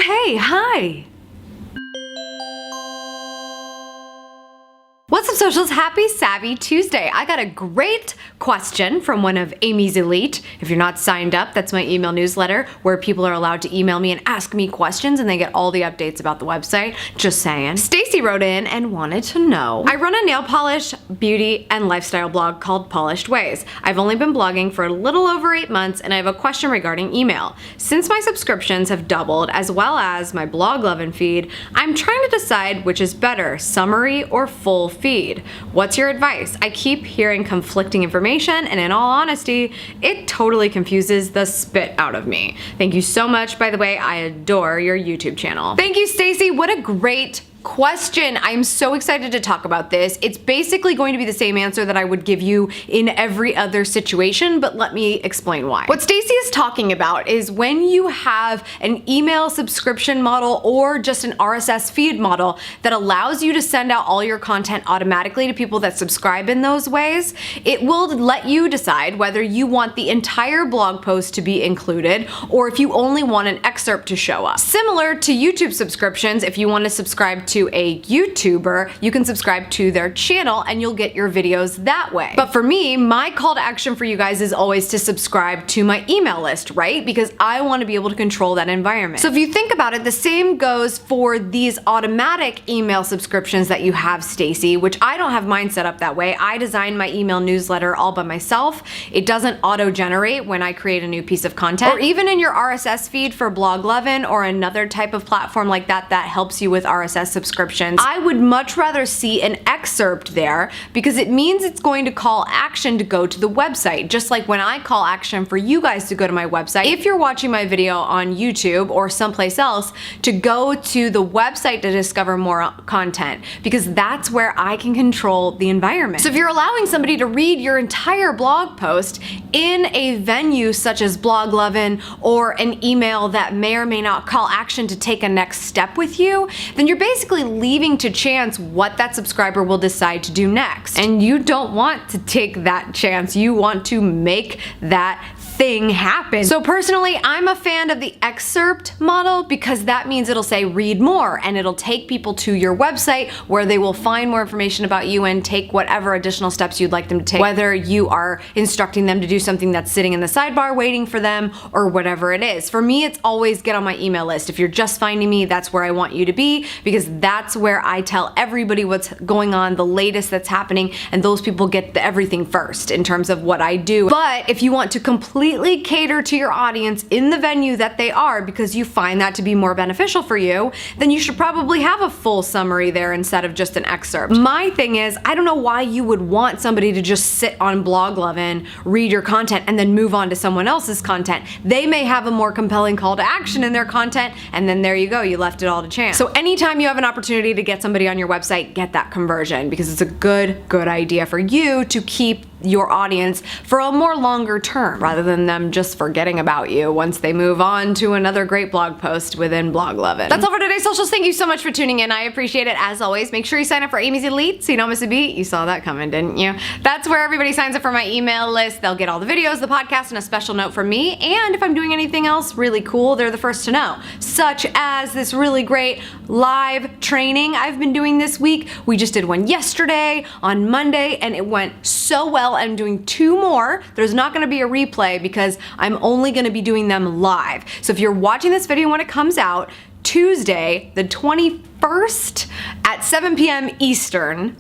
hey, hi. What's up, socials? Happy Savvy Tuesday. I got a great question from one of Amy's Elite. If you're not signed up, that's my email newsletter where people are allowed to email me and ask me questions and they get all the updates about the website. Just saying. Stacy wrote in and wanted to know. I run a nail polish, beauty, and lifestyle blog called Polished Ways. I've only been blogging for a little over 8 months and I have a question regarding email. Since my subscriptions have doubled as well as my blog lovin' feed, I'm trying to decide which is better, summary or full feed. What's your advice? I keep hearing conflicting information and in all honesty, it totally confuses the spit out of me. Thank you so much. By the way, I adore your YouTube channel. Thank you, Stacy. What a great question. I'm so excited to talk about this. It's basically going to be the same answer that I would give you in every other situation, but let me explain why. What Stacy is talking about is when you have an email subscription model or just an RSS feed model that allows you to send out all your content automatically to people that subscribe in those ways, it will let you decide whether you want the entire blog post to be included or if you only want an excerpt to show up. Similar to YouTube subscriptions, if you want to subscribe to a YouTuber, you can subscribe to their channel and you'll get your videos that way. But for me, my call to action for you guys is always to subscribe to my email list, right? Because I want to be able to control that environment. So if you think about it, the same goes for these automatic email subscriptions that you have, Stacy, which I don't have mine set up that way. I design my email newsletter all by myself. It doesn't auto-generate when I create a new piece of content. Or even in your RSS feed for Blog Lovin' or another type of platform like that that helps you with RSS subscriptions, I would much rather see an excerpt there because it means it's going to call action to go to the website. Just like when I call action for you guys to go to my website, if you're watching my video on YouTube or someplace else, to go to the website to discover more content, because that's where I can control the environment. So if you're allowing somebody to read your entire blog post in a venue such as Blog Lovin' or an email that may or may not call action to take a next step with you, then you're basically leaving to chance what that subscriber will decide to do next. And you don't want to take that chance. You want to make that thing happen. So personally, I'm a fan of the excerpt model because that means it'll say read more and it'll take people to your website where they will find more information about you and take whatever additional steps you'd like them to take, whether you are instructing them to do something that's sitting in the sidebar waiting for them or whatever it is. For me, it's always get on my email list. If you're just finding me, that's where I want you to be because that's where I tell everybody what's going on, the latest that's happening, and those people get everything first in terms of what I do. But if you want to completely cater to your audience in the venue that they are because you find that to be more beneficial for you, then you should probably have a full summary there instead of just an excerpt. My thing is, I don't know why you would want somebody to just sit on Blog Lovin', read your content, and then move on to someone else's content. They may have a more compelling call to action in their content, and then there you go, you left it all to chance. So anytime you have an opportunity to get somebody on your website, get that conversion because it's a good idea for you to keep your audience for a more longer term rather than them just forgetting about you once they move on to another great blog post within Blog Lovin'. That's all for today's socials. Thank you so much for tuning in. I appreciate it as always. Make sure you sign up for Amy's Elite so you don't miss a beat. You saw that coming, didn't you? That's where everybody signs up for my email list. They'll get all the videos, the podcast, and a special note from me. And if I'm doing anything else really cool, they're the first to know, such as this really great live training I've been doing this week. We just did one yesterday on Monday and it went so well. I'm doing 2 more. There's not going to be a replay because I'm only going to be doing them live. So if you're watching this video when it comes out, Tuesday, the 21st at 7 p.m. Eastern,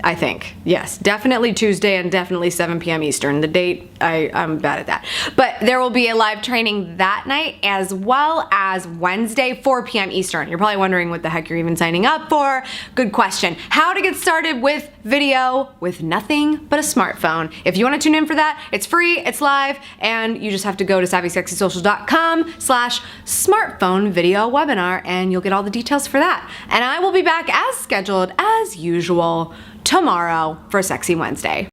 I think. Yes, definitely Tuesday and definitely 7 p.m. Eastern. The date, I'm bad at that. But there will be a live training that night as well as Wednesday, 4 p.m. Eastern. You're probably wondering what the heck you're even signing up for. Good question. How to get started with video with nothing but a smartphone. If you want to tune in for that, it's free, it's live, and you just have to go to savvysexysocial.com/smartphone video webinar and you'll get all the details for that. And I will be back as scheduled as usual tomorrow for Sexy Wednesday.